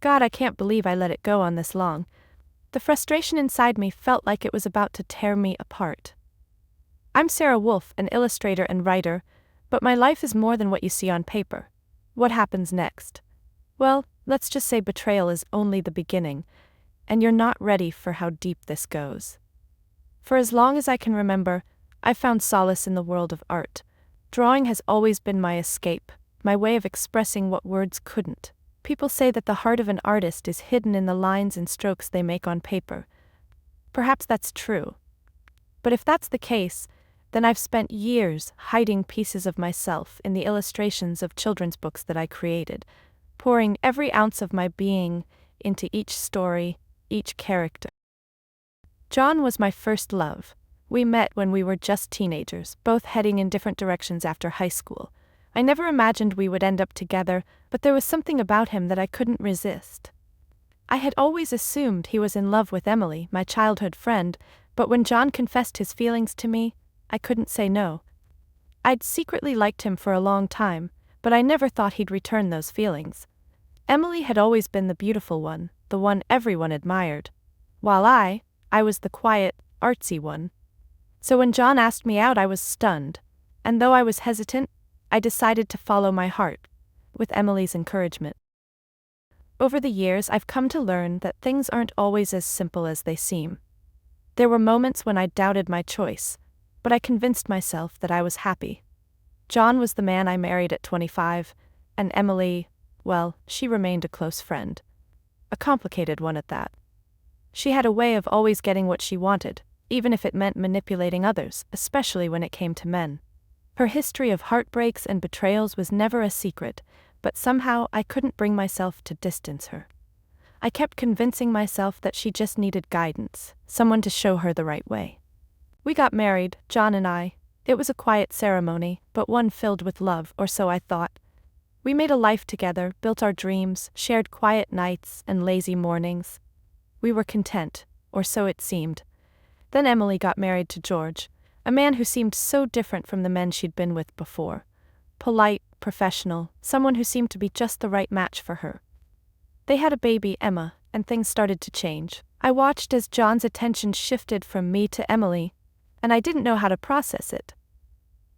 God, I can't believe I let it go on this long. The frustration inside me felt like it was about to tear me apart. I'm Sarah Wolf, an illustrator and writer, but my life is more than what you see on paper. What happens next? Well, let's just say betrayal is only the beginning, and you're not ready for how deep this goes. For as long as I can remember, I've found solace in the world of art. Drawing has always been my escape, my way of expressing what words couldn't. People say that the heart of an artist is hidden in the lines and strokes they make on paper. Perhaps that's true. But if that's the case, then I've spent years hiding pieces of myself in the illustrations of children's books that I created, pouring every ounce of my being into each story, each character. John was my first love. We met when we were just teenagers, both heading in different directions after high school. I never imagined we would end up together, but there was something about him that I couldn't resist. I had always assumed he was in love with Emily, my childhood friend, but when John confessed his feelings to me, I couldn't say no. I'd secretly liked him for a long time, but I never thought he'd return those feelings. Emily had always been the beautiful one, the one everyone admired, while I was the quiet, artsy one. So when John asked me out, I was stunned, and though I was hesitant, I decided to follow my heart, with Emily's encouragement. Over the years, I've come to learn that things aren't always as simple as they seem. There were moments when I doubted my choice, but I convinced myself that I was happy. John was the man I married at 25, and Emily, well, she remained a close friend. A complicated one at that. She had a way of always getting what she wanted, even if it meant manipulating others, especially when it came to men. Her history of heartbreaks and betrayals was never a secret, but somehow I couldn't bring myself to distance her. I kept convincing myself that she just needed guidance, someone to show her the right way. We got married, John and I. It was a quiet ceremony, but one filled with love, or so I thought. We made a life together, built our dreams, shared quiet nights and lazy mornings. We were content, or so it seemed. Then Emily got married to George, a man who seemed so different from the men she'd been with before. Polite, professional, someone who seemed to be just the right match for her. They had a baby, Emma, and things started to change. I watched as John's attention shifted from me to Emily, and I didn't know how to process it.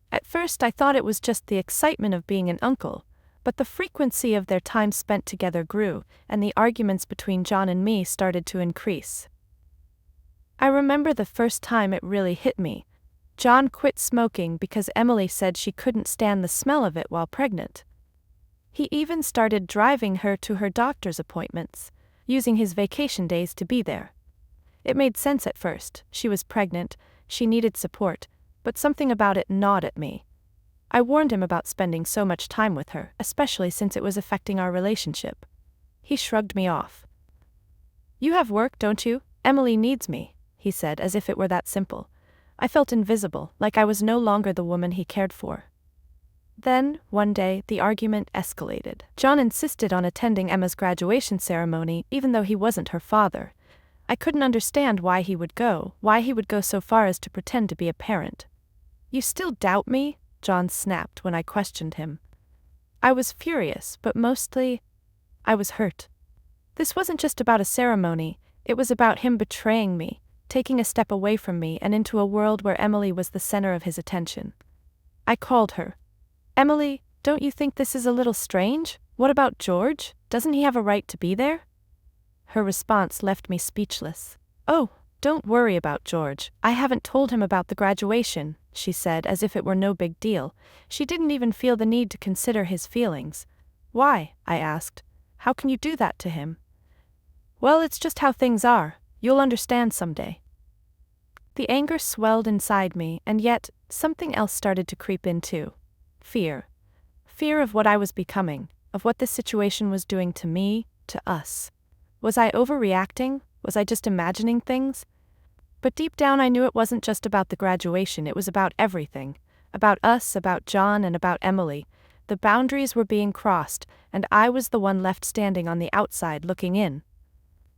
At first I thought it was just the excitement of being an uncle, but the frequency of their time spent together grew, and the arguments between John and me started to increase. I remember the first time it really hit me. John quit smoking because Emily said she couldn't stand the smell of it while pregnant. He even started driving her to her doctor's appointments, using his vacation days to be there. It made sense at first. She was pregnant, she needed support, but something about it gnawed at me. I warned him about spending so much time with her, especially since it was affecting our relationship. He shrugged me off. "You have work, don't you? Emily needs me," he said, as if it were that simple. I felt invisible, like I was no longer the woman he cared for. Then, one day, the argument escalated. John insisted on attending Emma's graduation ceremony, even though he wasn't her father. I couldn't understand why he would go so far as to pretend to be a parent. "You still doubt me?" John snapped when I questioned him. I was furious, but mostly, I was hurt. This wasn't just about a ceremony, it was about him betraying me, taking a step away from me and into a world where Emily was the center of his attention. I called her. "Emily, don't you think this is a little strange? What about George? Doesn't he have a right to be there?" Her response left me speechless. "Oh, don't worry about George. I haven't told him about the graduation," she said, as if it were no big deal. She didn't even feel the need to consider his feelings. "Why?" I asked. "How can you do that to him?" "Well, it's just how things are. You'll understand someday." The anger swelled inside me, and yet, something else started to creep in too. Fear. Fear of what I was becoming, of what this situation was doing to me, to us. Was I overreacting? Was I just imagining things? But deep down I knew it wasn't just about the graduation, it was about everything. About us, about John, and about Emily. The boundaries were being crossed, and I was the one left standing on the outside looking in.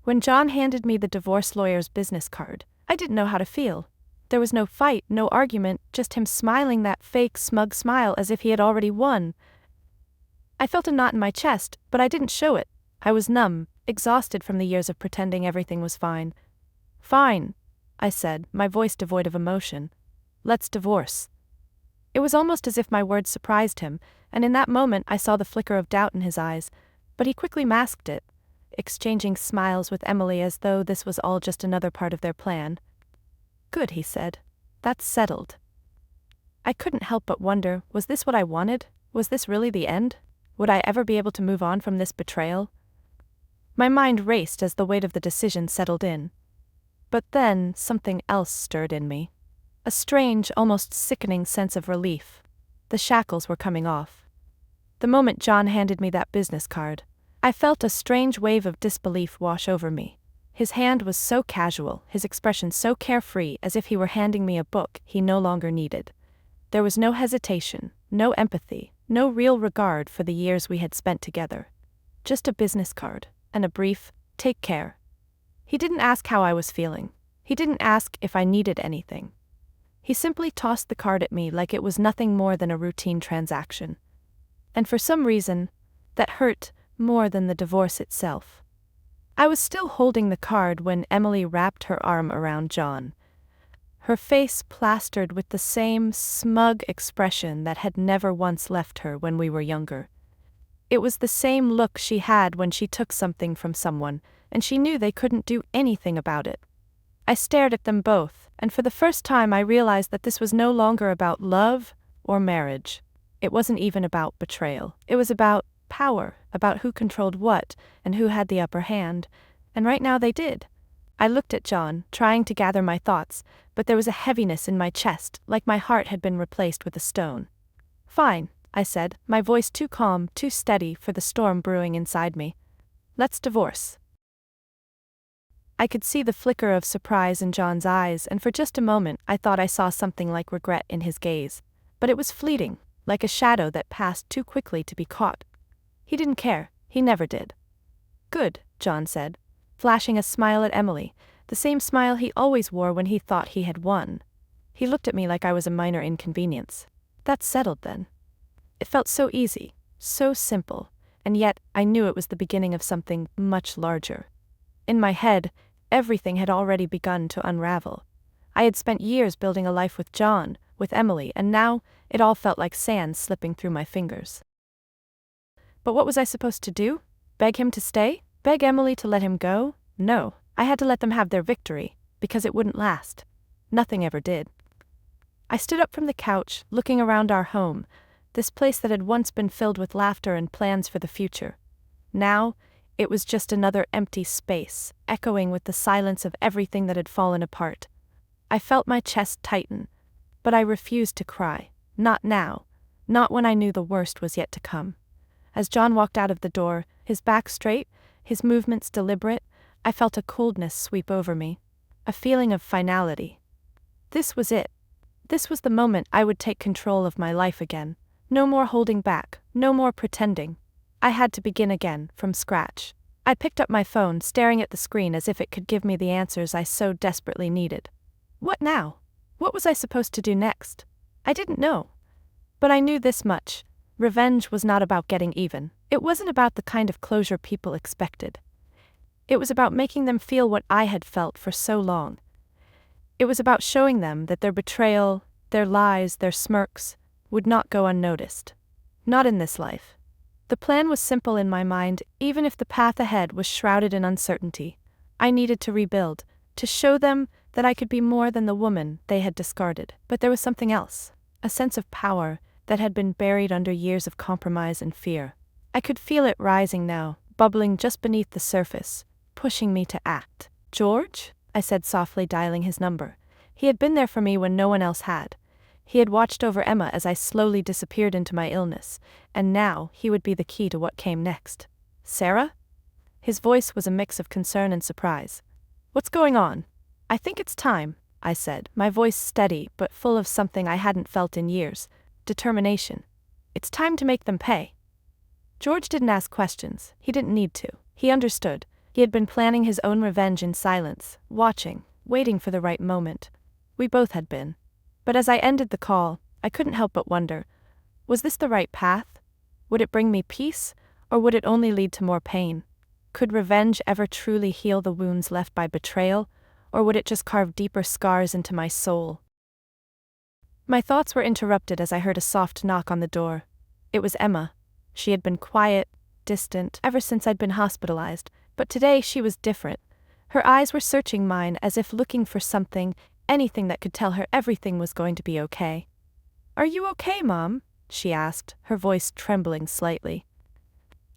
When John handed me the divorce lawyer's business card, I didn't know how to feel. There was no fight, no argument, just him smiling that fake, smug smile as if he had already won. I felt a knot in my chest, but I didn't show it. I was numb, exhausted from the years of pretending everything was fine. Fine, I said, my voice devoid of emotion. Let's divorce. It was almost as if my words surprised him, and in that moment I saw the flicker of doubt in his eyes, but he quickly masked it, exchanging smiles with Emily as though this was all just another part of their plan. Good, he said. That's settled. I couldn't help but wonder, was this what I wanted? Was this really the end? Would I ever be able to move on from this betrayal? My mind raced as the weight of the decision settled in. But then, something else stirred in me. A strange, almost sickening sense of relief. The shackles were coming off. The moment John handed me that business card, I felt a strange wave of disbelief wash over me. His hand was so casual, his expression so carefree, as if he were handing me a book he no longer needed. There was no hesitation, no empathy, no real regard for the years we had spent together. Just a business card, and a brief, "Take care." He didn't ask how I was feeling. He didn't ask if I needed anything. He simply tossed the card at me like it was nothing more than a routine transaction. And for some reason, that hurt more than the divorce itself. I was still holding the card when Emily wrapped her arm around John. Her face plastered with the same smug expression that had never once left her when we were younger. It was the same look she had when she took something from someone, and she knew they couldn't do anything about it. I stared at them both, and for the first time I realized that this was no longer about love or marriage. It wasn't even about betrayal. It was about power, about who controlled what, and who had the upper hand, and right now they did. I looked at John, trying to gather my thoughts, but there was a heaviness in my chest, like my heart had been replaced with a stone. Fine, I said, my voice too calm, too steady for the storm brewing inside me. Let's divorce. I could see the flicker of surprise in John's eyes, and for just a moment I thought I saw something like regret in his gaze. But it was fleeting, like a shadow that passed too quickly to be caught. He didn't care. He never did. Good, John said, flashing a smile at Emily, the same smile he always wore when he thought he had won. He looked at me like I was a minor inconvenience. That's settled then. It felt so easy, so simple, and yet I knew it was the beginning of something much larger. In my head, everything had already begun to unravel. I had spent years building a life with John, with Emily, and now it all felt like sand slipping through my fingers. But what was I supposed to do? Beg him to stay? Beg Emily to let him go? No, I had to let them have their victory, because it wouldn't last. Nothing ever did. I stood up from the couch, looking around our home, this place that had once been filled with laughter and plans for the future. Now, it was just another empty space, echoing with the silence of everything that had fallen apart. I felt my chest tighten, but I refused to cry. Not now. Not when I knew the worst was yet to come. As John walked out of the door, his back straight, his movements deliberate, I felt a coldness sweep over me. A feeling of finality. This was it. This was the moment I would take control of my life again. No more holding back, no more pretending. I had to begin again, from scratch. I picked up my phone, staring at the screen as if it could give me the answers I so desperately needed. What now? What was I supposed to do next? I didn't know. But I knew this much. Revenge was not about getting even. It wasn't about the kind of closure people expected. It was about making them feel what I had felt for so long. It was about showing them that their betrayal, their lies, their smirks, would not go unnoticed. Not in this life. The plan was simple in my mind, even if the path ahead was shrouded in uncertainty. I needed to rebuild, to show them that I could be more than the woman they had discarded. But there was something else, a sense of power that had been buried under years of compromise and fear. I could feel it rising now, bubbling just beneath the surface, pushing me to act. "George?" I said softly, dialing his number. He had been there for me when no one else had. He had watched over Emma as I slowly disappeared into my illness, and now he would be the key to what came next. "Sarah?" His voice was a mix of concern and surprise. "What's going on?" "I think it's time," I said, my voice steady but full of something I hadn't felt in years. Determination. "It's time to make them pay." George didn't ask questions. He didn't need to. He understood. He had been planning his own revenge in silence, watching, waiting for the right moment. We both had been. But as I ended the call, I couldn't help but wonder, was this the right path? Would it bring me peace, or would it only lead to more pain? Could revenge ever truly heal the wounds left by betrayal, or would it just carve deeper scars into my soul? My thoughts were interrupted as I heard a soft knock on the door. It was Emma. She had been quiet, distant, ever since I'd been hospitalized, but today she was different. Her eyes were searching mine as if looking for something, anything that could tell her everything was going to be okay. "Are you okay, Mom?" she asked, her voice trembling slightly.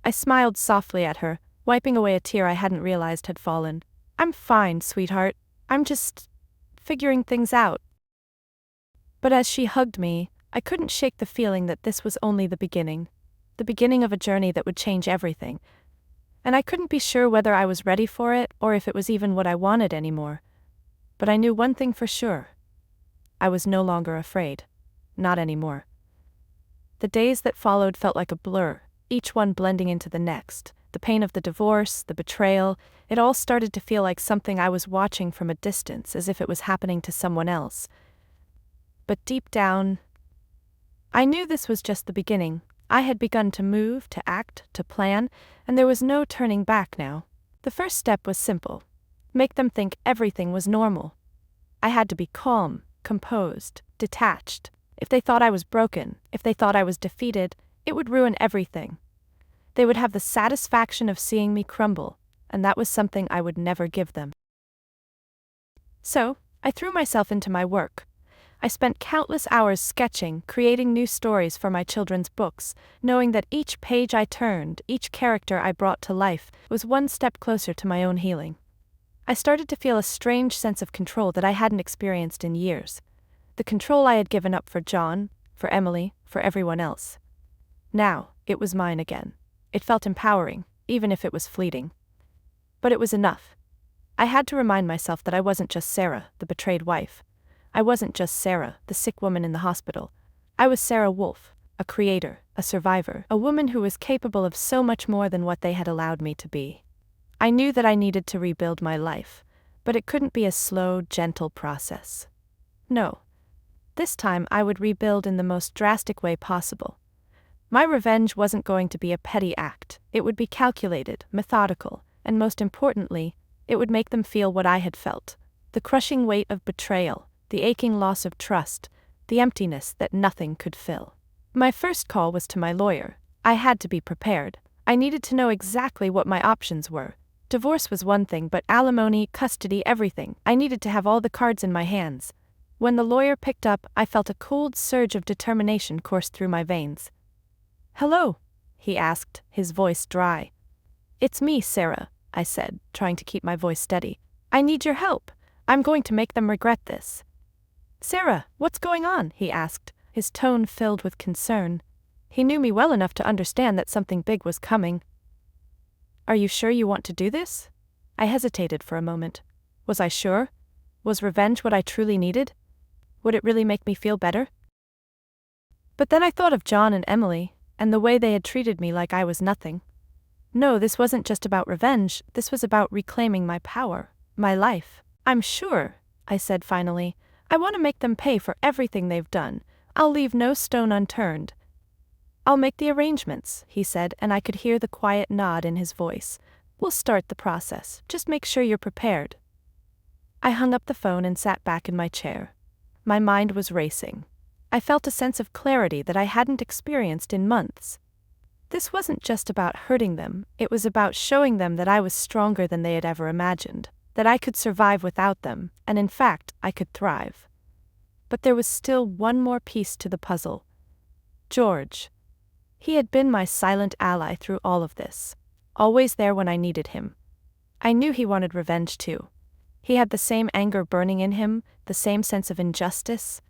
I smiled softly at her, wiping away a tear I hadn't realized had fallen. "I'm fine, sweetheart. I'm just figuring things out." But as she hugged me, I couldn't shake the feeling that this was only the beginning of a journey that would change everything. And I couldn't be sure whether I was ready for it or if it was even what I wanted anymore. But I knew one thing for sure. I was no longer afraid. Not anymore. The days that followed felt like a blur, each one blending into the next. The pain of the divorce, the betrayal, it all started to feel like something I was watching from a distance, as if it was happening to someone else. But deep down, I knew this was just the beginning. I had begun to move, to act, to plan, and there was no turning back now. The first step was simple. Make them think everything was normal. I had to be calm, composed, detached. If they thought I was broken, if they thought I was defeated, it would ruin everything. They would have the satisfaction of seeing me crumble, and that was something I would never give them. So, I threw myself into my work. I spent countless hours sketching, creating new stories for my children's books, knowing that each page I turned, each character I brought to life, was one step closer to my own healing. I started to feel a strange sense of control that I hadn't experienced in years. The control I had given up for John, for Emily, for everyone else. Now, it was mine again. It felt empowering, even if it was fleeting. But it was enough. I had to remind myself that I wasn't just Sarah, the betrayed wife. I wasn't just Sarah, the sick woman in the hospital. I was Sarah Wolf, a creator, a survivor, a woman who was capable of so much more than what they had allowed me to be. I knew that I needed to rebuild my life, but it couldn't be a slow, gentle process. No. This time I would rebuild in the most drastic way possible. My revenge wasn't going to be a petty act. It would be calculated, methodical, and most importantly, it would make them feel what I had felt. The crushing weight of betrayal, the aching loss of trust, the emptiness that nothing could fill. My first call was to my lawyer. I had to be prepared. I needed to know exactly what my options were. Divorce was one thing, but alimony, custody, everything. I needed to have all the cards in my hands. When the lawyer picked up, I felt a cold surge of determination course through my veins. "Hello?" he asked, his voice dry. "It's me, Sarah," I said, trying to keep my voice steady. "I need your help. I'm going to make them regret this." "Sarah, what's going on?" he asked, his tone filled with concern. He knew me well enough to understand that something big was coming. "Are you sure you want to do this?" I hesitated for a moment. Was I sure? Was revenge what I truly needed? Would it really make me feel better? But then I thought of John and Emily, and the way they had treated me like I was nothing. No, this wasn't just about revenge, this was about reclaiming my power, my life. "I'm sure," I said finally. "I want to make them pay for everything they've done. I'll leave no stone unturned." "I'll make the arrangements," he said, and I could hear the quiet nod in his voice. "We'll start the process. Just make sure you're prepared." I hung up the phone and sat back in my chair. My mind was racing. I felt a sense of clarity that I hadn't experienced in months. This wasn't just about hurting them, it was about showing them that I was stronger than they had ever imagined, that I could survive without them, and in fact, I could thrive. But there was still one more piece to the puzzle. George. He had been my silent ally through all of this, always there when I needed him. I knew he wanted revenge too. He had the same anger burning in him, the same sense of injustice.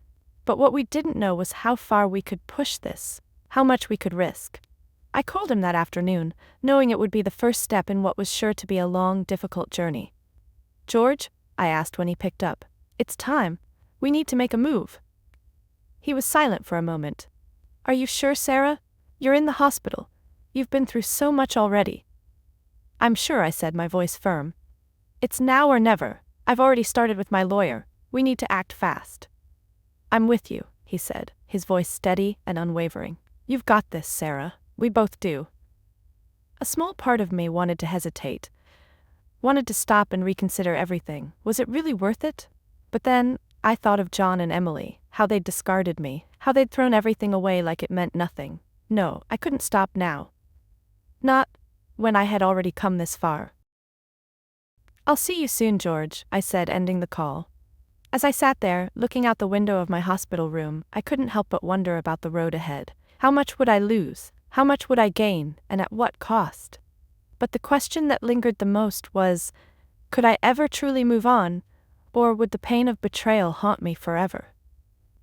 But what we didn't know was how far we could push this, how much we could risk. I called him that afternoon, knowing it would be the first step in what was sure to be a long, difficult journey. "George?" I asked when he picked up. "It's time. We need to make a move." He was silent for a moment. "Are you sure, Sarah? You're in the hospital. You've been through so much already." "I'm sure," I said, my voice firm. "It's now or never. I've already started with my lawyer. We need to act fast." "I'm with you," he said, his voice steady and unwavering. "You've got this, Sarah. We both do." A small part of me wanted to hesitate, wanted to stop and reconsider everything. Was it really worth it? But then, I thought of John and Emily, how they'd discarded me, how they'd thrown everything away like it meant nothing. No, I couldn't stop now. Not when I had already come this far. "I'll see you soon, George," I said, ending the call. As I sat there, looking out the window of my hospital room, I couldn't help but wonder about the road ahead. How much would I lose? How much would I gain? And at what cost? But the question that lingered the most was, could I ever truly move on, or would the pain of betrayal haunt me forever?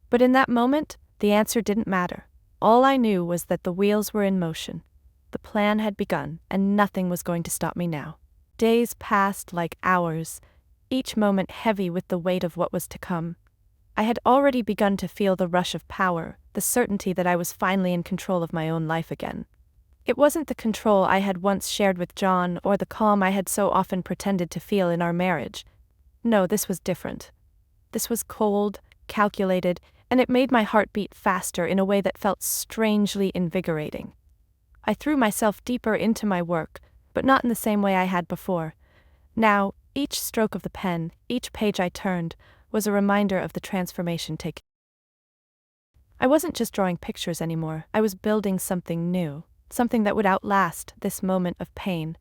But in that moment, the answer didn't matter. All I knew was that the wheels were in motion. The plan had begun, and nothing was going to stop me now. Days passed like hours, each moment heavy with the weight of what was to come. I had already begun to feel the rush of power, the certainty that I was finally in control of my own life again. It wasn't the control I had once shared with John or the calm I had so often pretended to feel in our marriage. No, this was different. This was cold, calculated, and it made my heart beat faster in a way that felt strangely invigorating. I threw myself deeper into my work, but not in the same way I had before. Now, each stroke of the pen, each page I turned, was a reminder of the transformation taking. I wasn't just drawing pictures anymore, I was building something new, something that would outlast this moment of pain.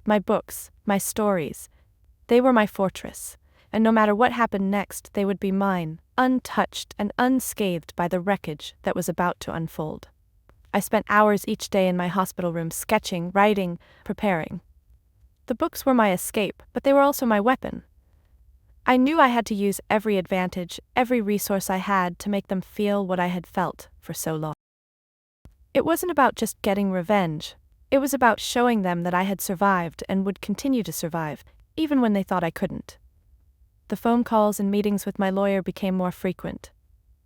My books, my stories, they were my fortress, and no matter what happened next, they would be mine, untouched and unscathed by the wreckage that was about to unfold. I spent hours each day in my hospital room sketching, writing, preparing. The books were my escape, but they were also my weapon. I knew I had to use every advantage, every resource I had to make them feel what I had felt for so long. It wasn't about just getting revenge. It was about showing them that I had survived and would continue to survive, even when they thought I couldn't. The phone calls and meetings with my lawyer became more frequent.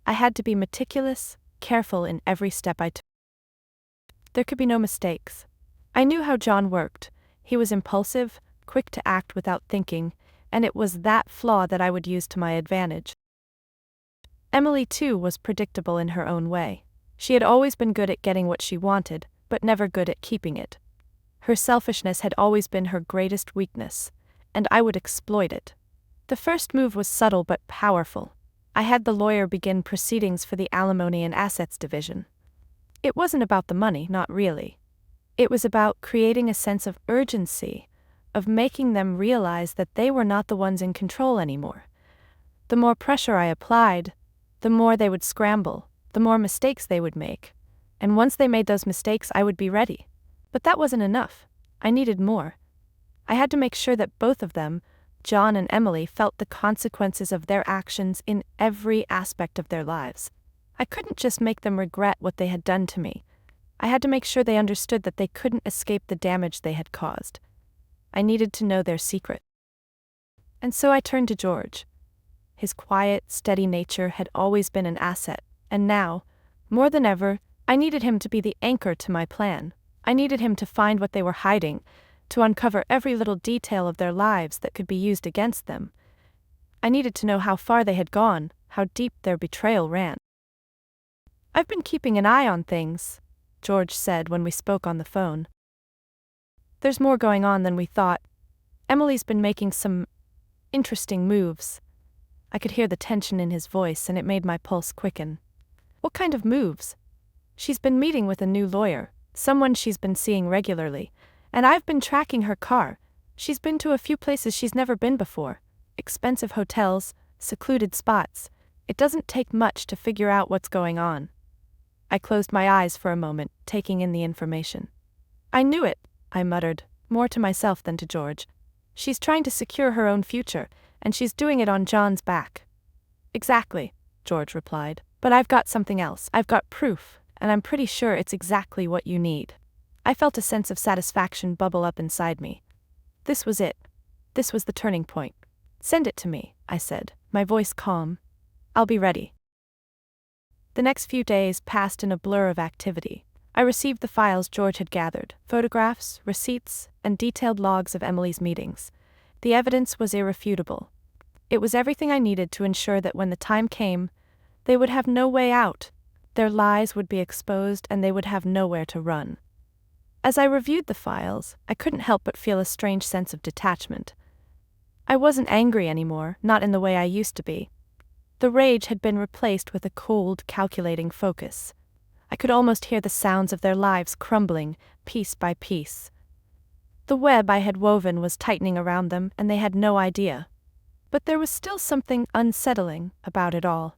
I had to be meticulous, careful in every step I took. There could be no mistakes. I knew how John worked. He was impulsive, quick to act without thinking, and it was that flaw that I would use to my advantage. Emily, too, was predictable in her own way. She had always been good at getting what she wanted, but never good at keeping it. Her selfishness had always been her greatest weakness, and I would exploit it. The first move was subtle but powerful. I had the lawyer begin proceedings for the alimony and assets division. It wasn't about the money, not really. It was about creating a sense of urgency, of making them realize that they were not the ones in control anymore. The more pressure I applied, the more they would scramble, the more mistakes they would make. And once they made those mistakes, I would be ready. But that wasn't enough. I needed more. I had to make sure that both of them, John and Emily, felt the consequences of their actions in every aspect of their lives. I couldn't just make them regret what they had done to me. I had to make sure they understood that they couldn't escape the damage they had caused. I needed to know their secret. And so I turned to George. His quiet, steady nature had always been an asset, and now, more than ever, I needed him to be the anchor to my plan. I needed him to find what they were hiding, to uncover every little detail of their lives that could be used against them. I needed to know how far they had gone, how deep their betrayal ran. "I've been keeping an eye on things," George said when we spoke on the phone. "There's more going on than we thought. Emily's been making some interesting moves." I could hear the tension in his voice, and it made my pulse quicken. "What kind of moves?" "She's been meeting with a new lawyer, someone she's been seeing regularly, and I've been tracking her car. She's been to a few places she's never been before. Expensive hotels, secluded spots. It doesn't take much to figure out what's going on." I closed my eyes for a moment, taking in the information. "I knew it," I muttered, more to myself than to George. "She's trying to secure her own future, and she's doing it on John's back." "Exactly," George replied. "But I've got something else. I've got proof, and I'm pretty sure it's exactly what you need." I felt a sense of satisfaction bubble up inside me. This was it. This was the turning point. "Send it to me," I said, my voice calm. "I'll be ready." The next few days passed in a blur of activity. I received the files George had gathered, photographs, receipts, and detailed logs of Emily's meetings. The evidence was irrefutable. It was everything I needed to ensure that when the time came, they would have no way out. Their lies would be exposed and they would have nowhere to run. As I reviewed the files, I couldn't help but feel a strange sense of detachment. I wasn't angry anymore, not in the way I used to be. The rage had been replaced with a cold, calculating focus. I could almost hear the sounds of their lives crumbling, piece by piece. The web I had woven was tightening around them, and they had no idea. But there was still something unsettling about it all.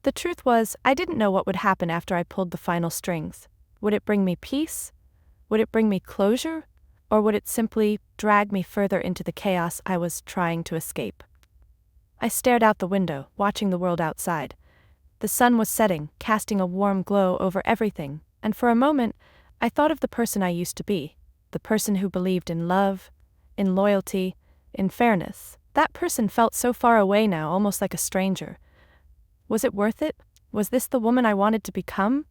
The truth was, I didn't know what would happen after I pulled the final strings. Would it bring me peace? Would it bring me closure? Or would it simply drag me further into the chaos I was trying to escape? I stared out the window, watching the world outside. The sun was setting, casting a warm glow over everything, and for a moment, I thought of the person I used to be, the person who believed in love, in loyalty, in fairness. That person felt so far away now, almost like a stranger. Was it worth it? Was this the woman I wanted to become?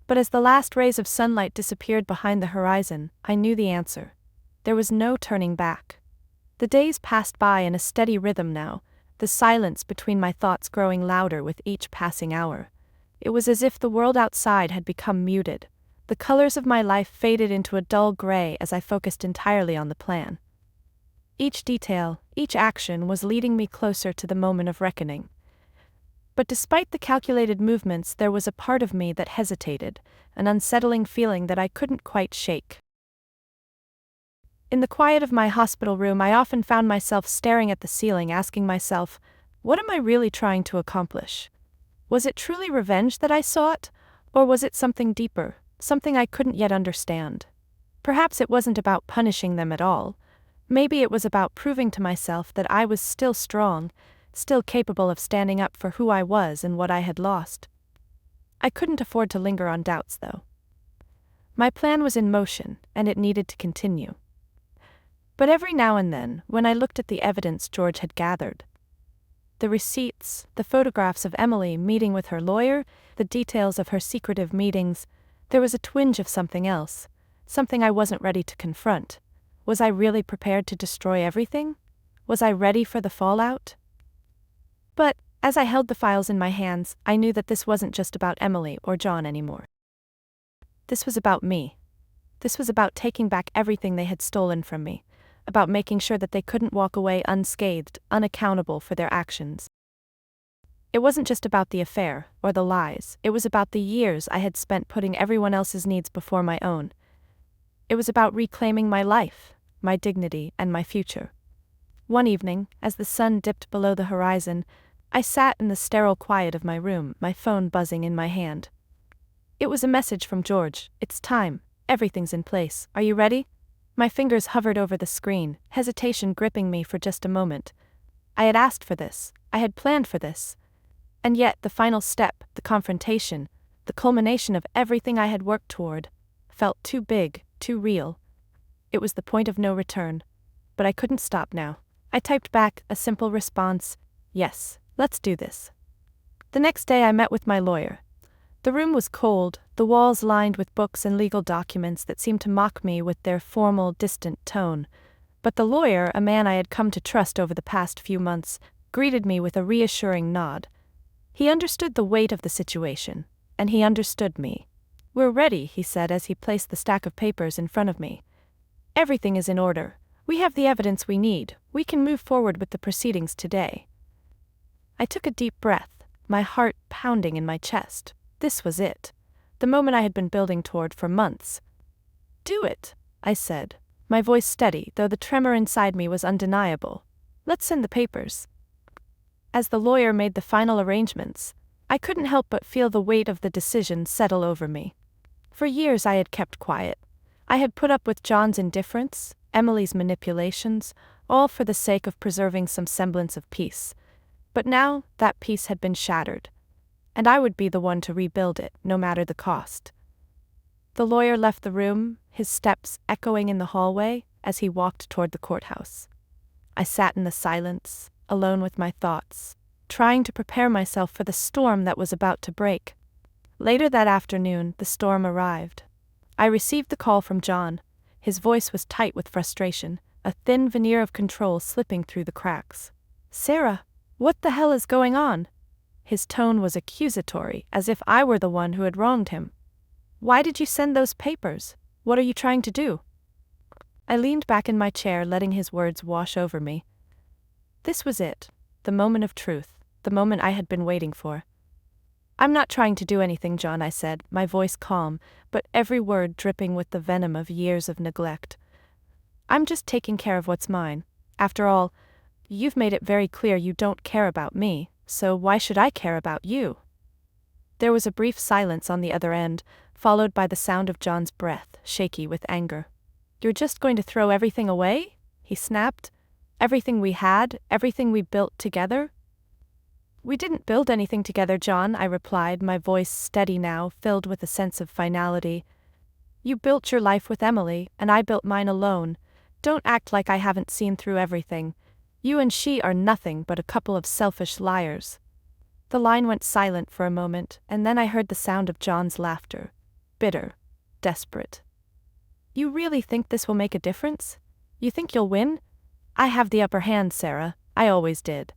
But as the last rays of sunlight disappeared behind the horizon, I knew the answer. There was no turning back. The days passed by in a steady rhythm now, the silence between my thoughts growing louder with each passing hour. It was as if the world outside had become muted. The colors of my life faded into a dull gray as I focused entirely on the plan. Each detail, each action was leading me closer to the moment of reckoning. But despite the calculated movements, there was a part of me that hesitated, an unsettling feeling that I couldn't quite shake. In the quiet of my hospital room, I often found myself staring at the ceiling, asking myself, what am I really trying to accomplish? Was it truly revenge that I sought, or was it something deeper, something I couldn't yet understand? Perhaps it wasn't about punishing them at all. Maybe it was about proving to myself that I was still strong, still capable of standing up for who I was and what I had lost. I couldn't afford to linger on doubts, though. My plan was in motion, and it needed to continue. But every now and then, when I looked at the evidence George had gathered, the receipts, the photographs of Emily meeting with her lawyer, the details of her secretive meetings, there was a twinge of something else, something I wasn't ready to confront. Was I really prepared to destroy everything? Was I ready for the fallout? But, as I held the files in my hands, I knew that this wasn't just about Emily or John anymore. This was about me. This was about taking back everything they had stolen from me, about making sure that they couldn't walk away unscathed, unaccountable for their actions. It wasn't just about the affair, or the lies, it was about the years I had spent putting everyone else's needs before my own. It was about reclaiming my life, my dignity, and my future. One evening, as the sun dipped below the horizon, I sat in the sterile quiet of my room, my phone buzzing in my hand. It was a message from George. It's time. Everything's in place. Are you ready? My fingers hovered over the screen, hesitation gripping me for just a moment. I had asked for this. I had planned for this. And yet, the final step, the confrontation, the culmination of everything I had worked toward, felt too big, too real. It was the point of no return. But I couldn't stop now. I typed back a simple response, yes, let's do this. The next day I met with my lawyer. The room was cold, the walls lined with books and legal documents that seemed to mock me with their formal, distant tone. But the lawyer, a man I had come to trust over the past few months, greeted me with a reassuring nod. He understood the weight of the situation, and he understood me. We're ready, he said as he placed the stack of papers in front of me. Everything is in order. We have the evidence we need. We can move forward with the proceedings today. I took a deep breath, my heart pounding in my chest. This was it. The moment I had been building toward for months. Do it, I said, my voice steady, though the tremor inside me was undeniable. Let's send the papers. As the lawyer made the final arrangements, I couldn't help but feel the weight of the decision settle over me. For years I had kept quiet. I had put up with John's indifference, Emily's manipulations, all for the sake of preserving some semblance of peace. But now, that peace had been shattered, and I would be the one to rebuild it, no matter the cost. The lawyer left the room, his steps echoing in the hallway as he walked toward the courthouse. I sat in the silence, alone with my thoughts, trying to prepare myself for the storm that was about to break. Later that afternoon, the storm arrived. I received the call from John. His voice was tight with frustration, a thin veneer of control slipping through the cracks. Sarah, what the hell is going on? His tone was accusatory, as if I were the one who had wronged him. Why did you send those papers? What are you trying to do?" I leaned back in my chair, letting his words wash over me. This was it, the moment of truth, the moment I had been waiting for. "I'm not trying to do anything, John," I said, my voice calm, but every word dripping with the venom of years of neglect. "I'm just taking care of what's mine. After all, you've made it very clear you don't care about me, so why should I care about you?" There was a brief silence on the other end, followed by the sound of John's breath, shaky with anger. "You're just going to throw everything away?" he snapped. "Everything we had, everything we built together?" "We didn't build anything together, John," I replied, my voice steady now, filled with a sense of finality. "You built your life with Emily, and I built mine alone. Don't act like I haven't seen through everything. You and she are nothing but a couple of selfish liars." The line went silent for a moment, and then I heard the sound of John's laughter. Bitter. Desperate. "You really think this will make a difference? You think you'll win? I have the upper hand, Sarah. I always did."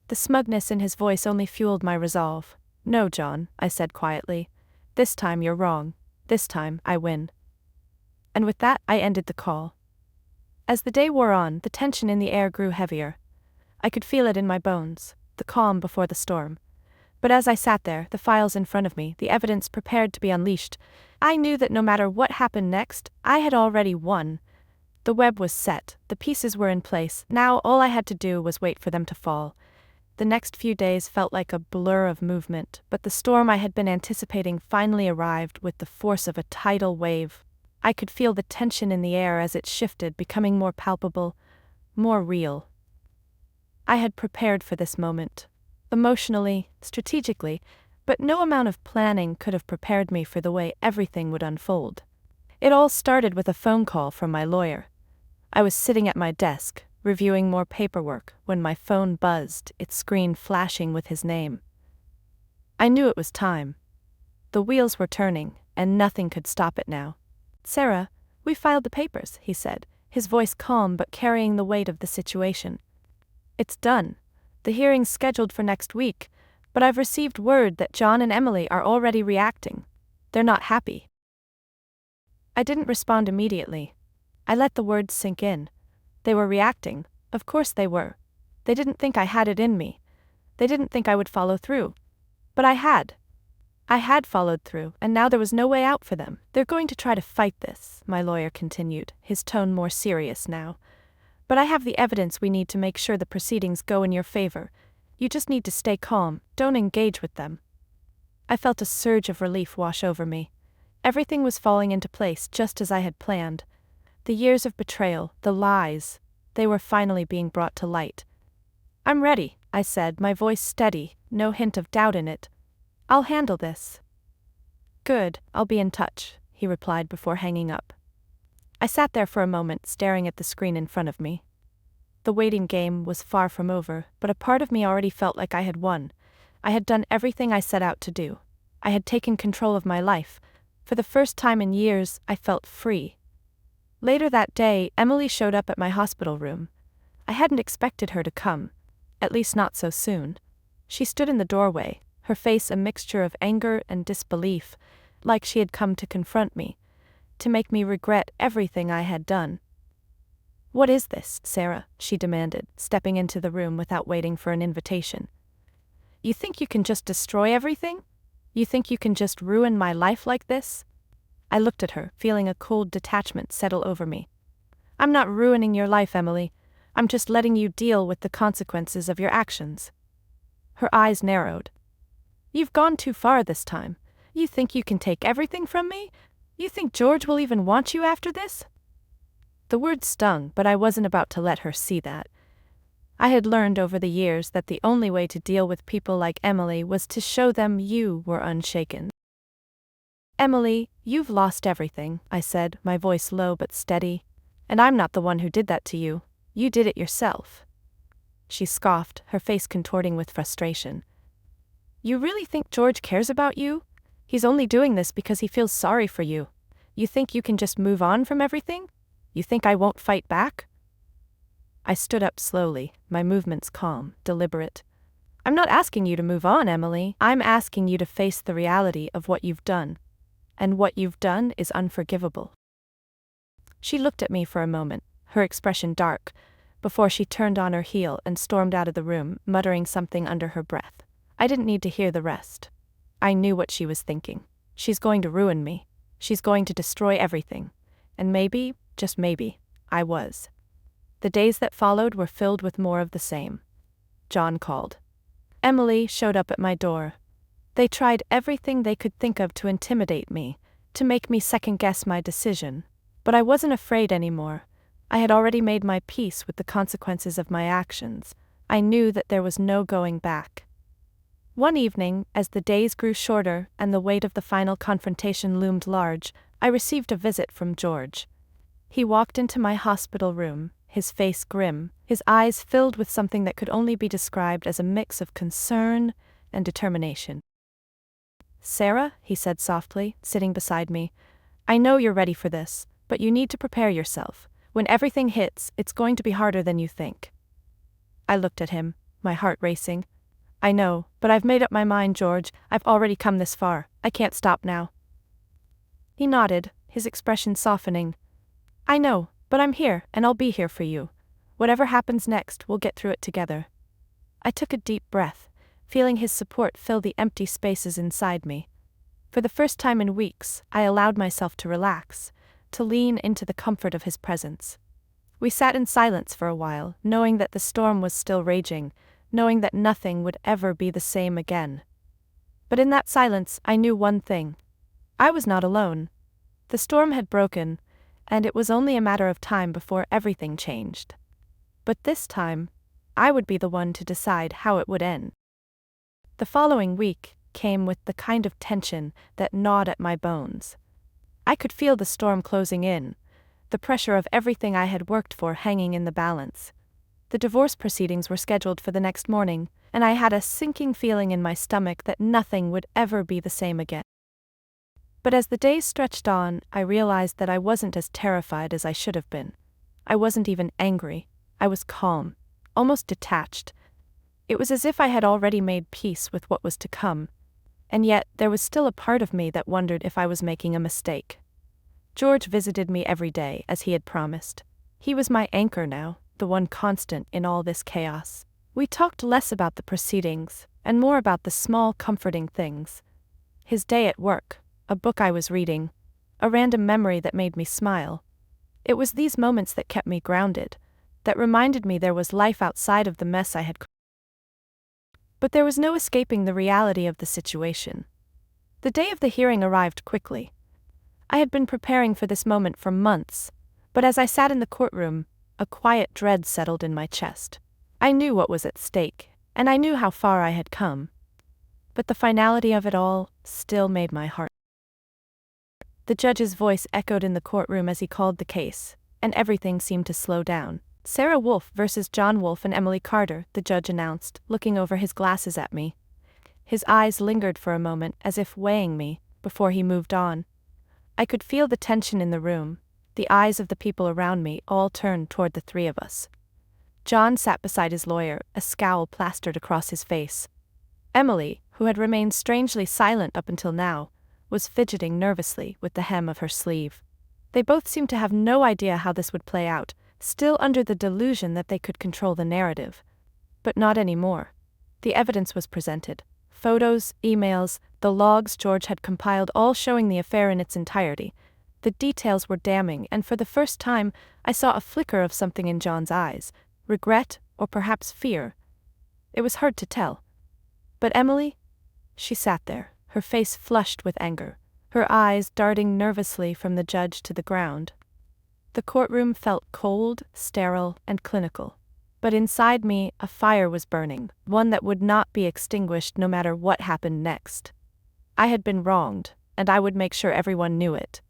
The smugness in his voice only fueled my resolve. "No, John," I said quietly. "This time you're wrong. This time I win." And with that I ended the call. As the day wore on, the tension in the air grew heavier. I could feel it in my bones, the calm before the storm. But as I sat there, the files in front of me, the evidence prepared to be unleashed, I knew that no matter what happened next, I had already won. The web was set, the pieces were in place, now all I had to do was wait for them to fall. The next few days felt like a blur of movement, but the storm I had been anticipating finally arrived with the force of a tidal wave. I could feel the tension in the air as it shifted, becoming more palpable, more real. I had prepared for this moment. Emotionally, strategically, but no amount of planning could have prepared me for the way everything would unfold. It all started with a phone call from my lawyer. I was sitting at my desk, reviewing more paperwork, when my phone buzzed, its screen flashing with his name. I knew it was time. The wheels were turning, and nothing could stop it now. "Sarah, we filed the papers," he said, his voice calm but carrying the weight of the situation. "It's done. The hearing's scheduled for next week, but I've received word that John and Emily are already reacting. They're not happy." I didn't respond immediately. I let the words sink in. They were reacting. Of course they were. They didn't think I had it in me. They didn't think I would follow through. But I had. I had followed through, and now there was no way out for them. "They're going to try to fight this," my lawyer continued, his tone more serious now. "But I have the evidence we need to make sure the proceedings go in your favor. You just need to stay calm, don't engage with them." I felt a surge of relief wash over me. Everything was falling into place just as I had planned. The years of betrayal, the lies, they were finally being brought to light. "I'm ready," I said, my voice steady, no hint of doubt in it. "I'll handle this." "Good, I'll be in touch," he replied before hanging up. I sat there for a moment, staring at the screen in front of me. The waiting game was far from over, but a part of me already felt like I had won. I had done everything I set out to do. I had taken control of my life. For the first time in years, I felt free. Later that day, Emily showed up at my hospital room. I hadn't expected her to come, at least not so soon. She stood in the doorway, her face a mixture of anger and disbelief, like she had come to confront me, to make me regret everything I had done. "What is this, Sarah?" she demanded, stepping into the room without waiting for an invitation. "You think you can just destroy everything? You think you can just ruin my life like this?" I looked at her, feeling a cold detachment settle over me. "I'm not ruining your life, Emily. I'm just letting you deal with the consequences of your actions." Her eyes narrowed. "You've gone too far this time. You think you can take everything from me? You think George will even want you after this?" The words stung, but I wasn't about to let her see that. I had learned over the years that the only way to deal with people like Emily was to show them you were unshaken. "Emily, you've lost everything," I said, my voice low but steady. "And I'm not the one who did that to you. You did it yourself." She scoffed, her face contorting with frustration. "You really think George cares about you? He's only doing this because he feels sorry for you. You think you can just move on from everything? You think I won't fight back?" I stood up slowly, my movements calm, deliberate. "I'm not asking you to move on, Emily. I'm asking you to face the reality of what you've done. And what you've done is unforgivable." She looked at me for a moment, her expression dark, before she turned on her heel and stormed out of the room, muttering something under her breath. I didn't need to hear the rest. I knew what she was thinking. She's going to ruin me. She's going to destroy everything. And maybe, just maybe, I was. The days that followed were filled with more of the same. John called. Emily showed up at my door. They tried everything they could think of to intimidate me, to make me second-guess my decision. But I wasn't afraid anymore. I had already made my peace with the consequences of my actions. I knew that there was no going back. One evening, as the days grew shorter and the weight of the final confrontation loomed large, I received a visit from George. He walked into my hospital room, his face grim, his eyes filled with something that could only be described as a mix of concern and determination. "Sarah," he said softly, sitting beside me, "I know you're ready for this, but you need to prepare yourself. When everything hits, it's going to be harder than you think." I looked at him, my heart racing. "I know, but I've made up my mind, George. I've already come this far. I can't stop now." He nodded, his expression softening. "I know, but I'm here, and I'll be here for you. Whatever happens next, we'll get through it together." I took a deep breath, feeling his support fill the empty spaces inside me. For the first time in weeks, I allowed myself to relax, to lean into the comfort of his presence. We sat in silence for a while, knowing that the storm was still raging, knowing that nothing would ever be the same again. But in that silence, I knew one thing. I was not alone. The storm had broken, and it was only a matter of time before everything changed. But this time, I would be the one to decide how it would end. The following week came with the kind of tension that gnawed at my bones. I could feel the storm closing in, the pressure of everything I had worked for hanging in the balance. The divorce proceedings were scheduled for the next morning, and I had a sinking feeling in my stomach that nothing would ever be the same again. But as the days stretched on, I realized that I wasn't as terrified as I should have been. I wasn't even angry. I was calm, almost detached. It was as if I had already made peace with what was to come, and yet there was still a part of me that wondered if I was making a mistake. George visited me every day, as he had promised. He was my anchor now, the one constant in all this chaos. We talked less about the proceedings, and more about the small, comforting things. His day at work, a book I was reading, a random memory that made me smile. It was these moments that kept me grounded, that reminded me there was life outside of the mess I had created. But there was no escaping the reality of the situation. The day of the hearing arrived quickly. I had been preparing for this moment for months, but as I sat in the courtroom, a quiet dread settled in my chest. I knew what was at stake, and I knew how far I had come. But the finality of it all still made my heart. The judge's voice echoed in the courtroom as he called the case, and everything seemed to slow down. "Sarah Wolf versus John Wolf and Emily Carter," the judge announced, looking over his glasses at me. His eyes lingered for a moment, as if weighing me, before he moved on. I could feel the tension in the room, the eyes of the people around me all turned toward the three of us. John sat beside his lawyer, a scowl plastered across his face. Emily, who had remained strangely silent up until now, was fidgeting nervously with the hem of her sleeve. They both seemed to have no idea how this would play out, still under the delusion that they could control the narrative. But not anymore. The evidence was presented. Photos, emails, the logs George had compiled, all showing the affair in its entirety. The details were damning, and for the first time, I saw a flicker of something in John's eyes, regret or perhaps fear. It was hard to tell. But Emily? She sat there, her face flushed with anger, her eyes darting nervously from the judge to the ground. The courtroom felt cold, sterile, and clinical. But inside me, a fire was burning, one that would not be extinguished no matter what happened next. I had been wronged, and I would make sure everyone knew it.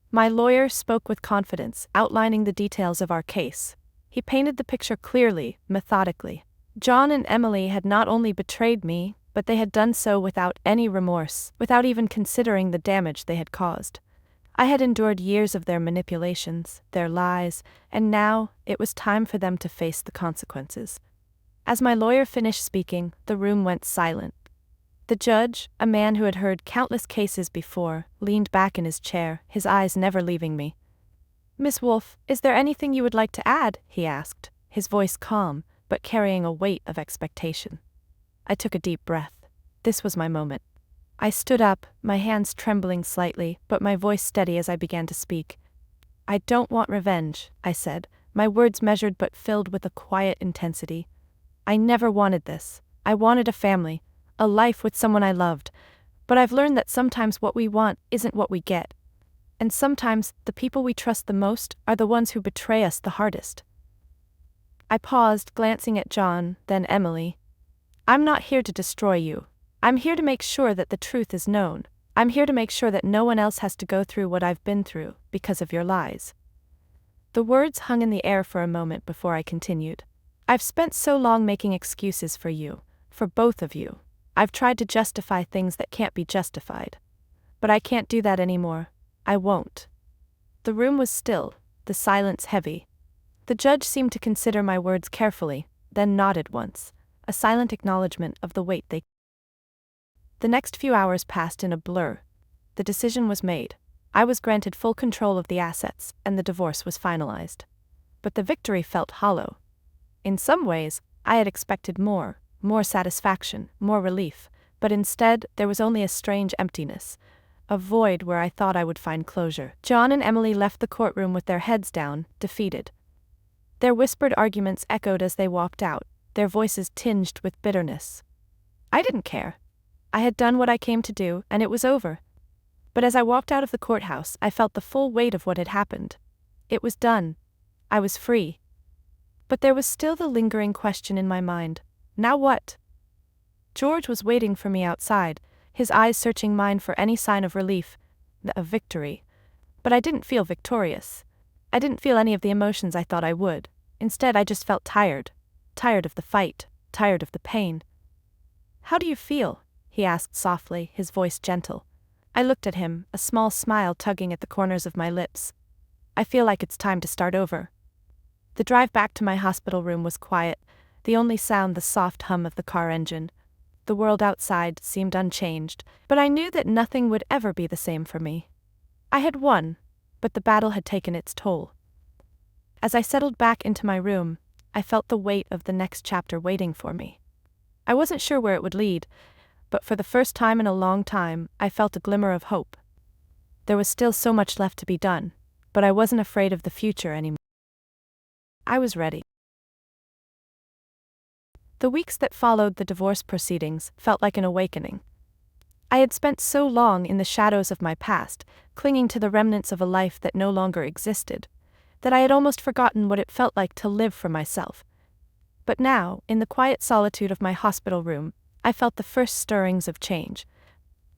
My lawyer spoke with confidence, outlining the details of our case. He painted the picture clearly, methodically. John and Emily had not only betrayed me, but they had done so without any remorse, without even considering the damage they had caused. I had endured years of their manipulations, their lies, and now it was time for them to face the consequences. As my lawyer finished speaking, the room went silent. The judge, a man who had heard countless cases before, leaned back in his chair, his eyes never leaving me. Miss Wolf, is there anything you would like to add? He asked, his voice calm, but carrying a weight of expectation. I took a deep breath. This was my moment. I stood up, my hands trembling slightly, but my voice steady as I began to speak. I don't want revenge, I said, my words measured but filled with a quiet intensity. I never wanted this. I wanted a family, a life with someone I loved, but I've learned that sometimes what we want isn't what we get. And sometimes, the people we trust the most are the ones who betray us the hardest. I paused, glancing at John, then Emily. I'm not here to destroy you. I'm here to make sure that the truth is known. I'm here to make sure that no one else has to go through what I've been through, because of your lies. The words hung in the air for a moment before I continued. I've spent so long making excuses for you, for both of you. I've tried to justify things that can't be justified. But I can't do that anymore. I won't. The room was still, the silence heavy. The judge seemed to consider my words carefully, then nodded once, a silent acknowledgement of the weight they. The next few hours passed in a blur. The decision was made. I was granted full control of the assets, and the divorce was finalized. But the victory felt hollow. In some ways, I had expected more satisfaction, more relief, but instead there was only a strange emptiness, a void where I thought I would find closure. John and Emily left the courtroom with their heads down, defeated. Their whispered arguments echoed as they walked out, their voices tinged with bitterness. I didn't care. I had done what I came to do, and it was over. But as I walked out of the courthouse, I felt the full weight of what had happened. It was done. I was free. But there was still the lingering question in my mind. Now what? George was waiting for me outside, his eyes searching mine for any sign of relief, of victory. But I didn't feel victorious. I didn't feel any of the emotions I thought I would. Instead, I just felt tired. Tired of the fight. Tired of the pain. How do you feel? He asked softly, his voice gentle. I looked at him, a small smile tugging at the corners of my lips. I feel like it's time to start over. The drive back to my hospital room was quiet, the only sound the soft hum of the car engine. The world outside seemed unchanged, but I knew that nothing would ever be the same for me. I had won, but the battle had taken its toll. As I settled back into my room, I felt the weight of the next chapter waiting for me. I wasn't sure where it would lead, but for the first time in a long time, I felt a glimmer of hope. There was still so much left to be done, but I wasn't afraid of the future anymore. I was ready. The weeks that followed the divorce proceedings felt like an awakening. I had spent so long in the shadows of my past, clinging to the remnants of a life that no longer existed, that I had almost forgotten what it felt like to live for myself. But now, in the quiet solitude of my hospital room, I felt the first stirrings of change,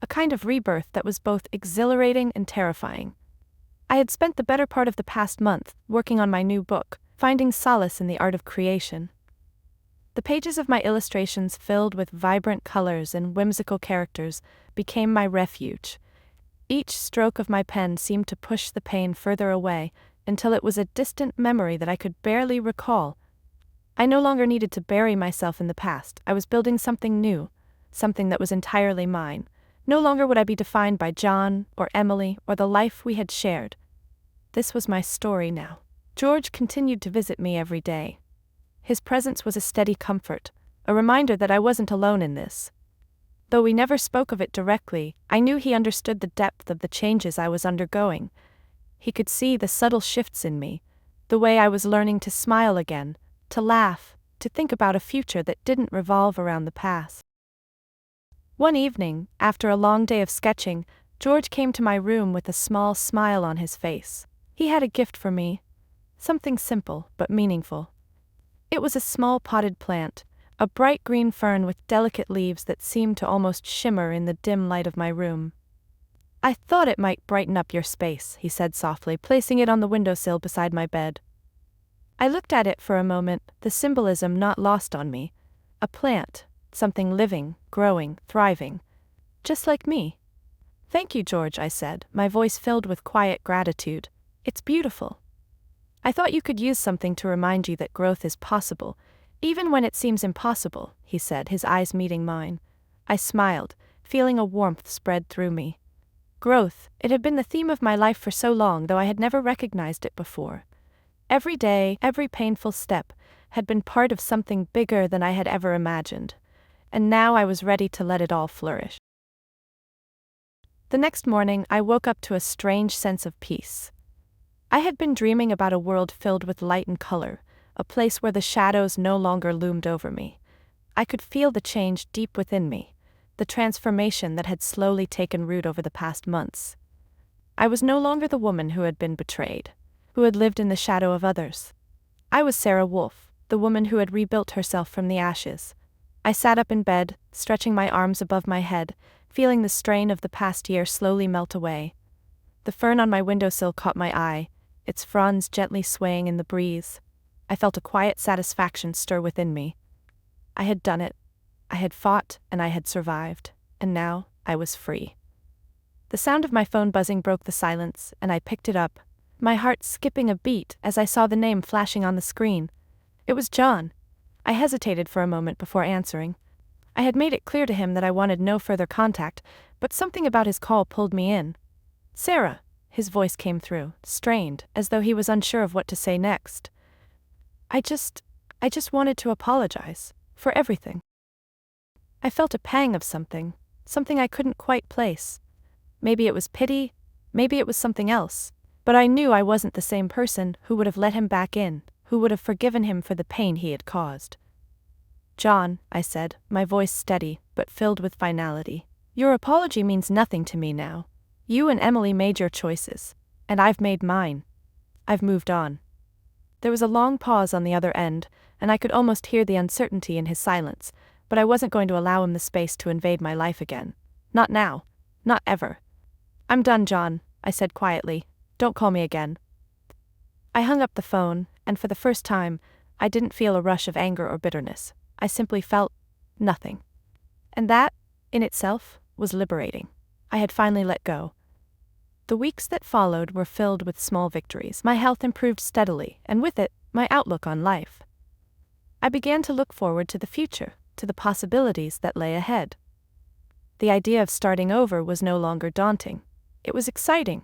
a kind of rebirth that was both exhilarating and terrifying. I had spent the better part of the past month working on my new book, finding solace in the art of creation. The pages of my illustrations, filled with vibrant colors and whimsical characters, became my refuge. Each stroke of my pen seemed to push the pain further away, until it was a distant memory that I could barely recall. I no longer needed to bury myself in the past. I was building something new, something that was entirely mine. No longer would I be defined by John or Emily or the life we had shared. This was my story now. George continued to visit me every day. His presence was a steady comfort, a reminder that I wasn't alone in this. Though we never spoke of it directly, I knew he understood the depth of the changes I was undergoing. He could see the subtle shifts in me, the way I was learning to smile again, to laugh, to think about a future that didn't revolve around the past. One evening, after a long day of sketching, George came to my room with a small smile on his face. He had a gift for me, something simple but meaningful. It was a small potted plant, a bright green fern with delicate leaves that seemed to almost shimmer in the dim light of my room. I thought it might brighten up your space, he said softly, placing it on the windowsill beside my bed. I looked at it for a moment, the symbolism not lost on me. A plant, something living, growing, thriving. Just like me. Thank you, George, I said, my voice filled with quiet gratitude. It's beautiful. I thought you could use something to remind you that growth is possible, even when it seems impossible, he said, his eyes meeting mine. I smiled, feeling a warmth spread through me. Growth, it had been the theme of my life for so long, though I had never recognized it before. Every day, every painful step, had been part of something bigger than I had ever imagined, and now I was ready to let it all flourish. The next morning, I woke up to a strange sense of peace. I had been dreaming about a world filled with light and color, a place where the shadows no longer loomed over me. I could feel the change deep within me, the transformation that had slowly taken root over the past months. I was no longer the woman who had been betrayed, who had lived in the shadow of others. I was Sarah Wolf, the woman who had rebuilt herself from the ashes. I sat up in bed, stretching my arms above my head, feeling the strain of the past year slowly melt away. The fern on my windowsill caught my eye, its fronds gently swaying in the breeze. I felt a quiet satisfaction stir within me. I had done it. I had fought, and I had survived, and now I was free. The sound of my phone buzzing broke the silence, and I picked it up, my heart skipping a beat as I saw the name flashing on the screen. It was John. I hesitated for a moment before answering. I had made it clear to him that I wanted no further contact, but something about his call pulled me in. "Sarah," his voice came through, strained, as though he was unsure of what to say next. I just wanted to apologize for everything." I felt a pang of something I couldn't quite place. Maybe it was pity, maybe it was something else, but I knew I wasn't the same person who would have let him back in, who would have forgiven him for the pain he had caused. "John," I said, my voice steady, but filled with finality, "your apology means nothing to me now. You and Emily made your choices, and I've made mine. I've moved on." There was a long pause on the other end, and I could almost hear the uncertainty in his silence, but I wasn't going to allow him the space to invade my life again. Not now. Not ever. "I'm done, John," I said quietly. "Don't call me again." I hung up the phone, and for the first time, I didn't feel a rush of anger or bitterness. I simply felt nothing. And that, in itself, was liberating. I had finally let go. The weeks that followed were filled with small victories. My health improved steadily, and with it, my outlook on life. I began to look forward to the future, to the possibilities that lay ahead. The idea of starting over was no longer daunting. It was exciting.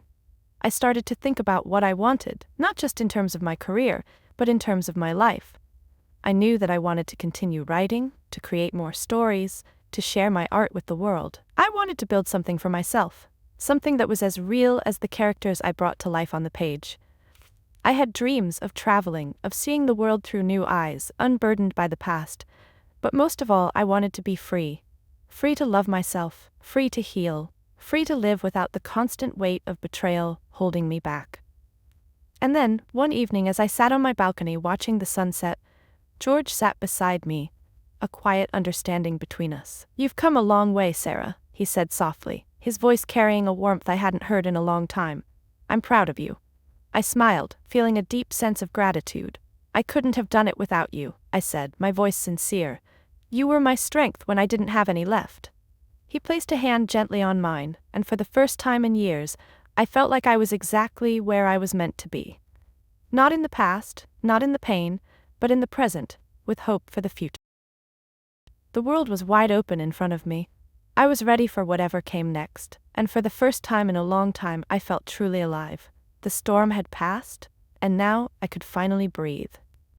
I started to think about what I wanted, not just in terms of my career, but in terms of my life. I knew that I wanted to continue writing, to create more stories, to share my art with the world. I wanted to build something for myself, something that was as real as the characters I brought to life on the page. I had dreams of traveling, of seeing the world through new eyes, unburdened by the past, but most of all I wanted to be free. Free to love myself, free to heal, free to live without the constant weight of betrayal holding me back. And then, one evening as I sat on my balcony watching the sunset, George sat beside me, a quiet understanding between us. "You've come a long way, Sarah," he said softly, his voice carrying a warmth I hadn't heard in a long time. "I'm proud of you." I smiled, feeling a deep sense of gratitude. "I couldn't have done it without you," I said, my voice sincere. "You were my strength when I didn't have any left." He placed a hand gently on mine, and for the first time in years, I felt like I was exactly where I was meant to be. Not in the past, not in the pain, but in the present, with hope for the future. The world was wide open in front of me. I was ready for whatever came next, and for the first time in a long time I felt truly alive. The storm had passed, and now I could finally breathe.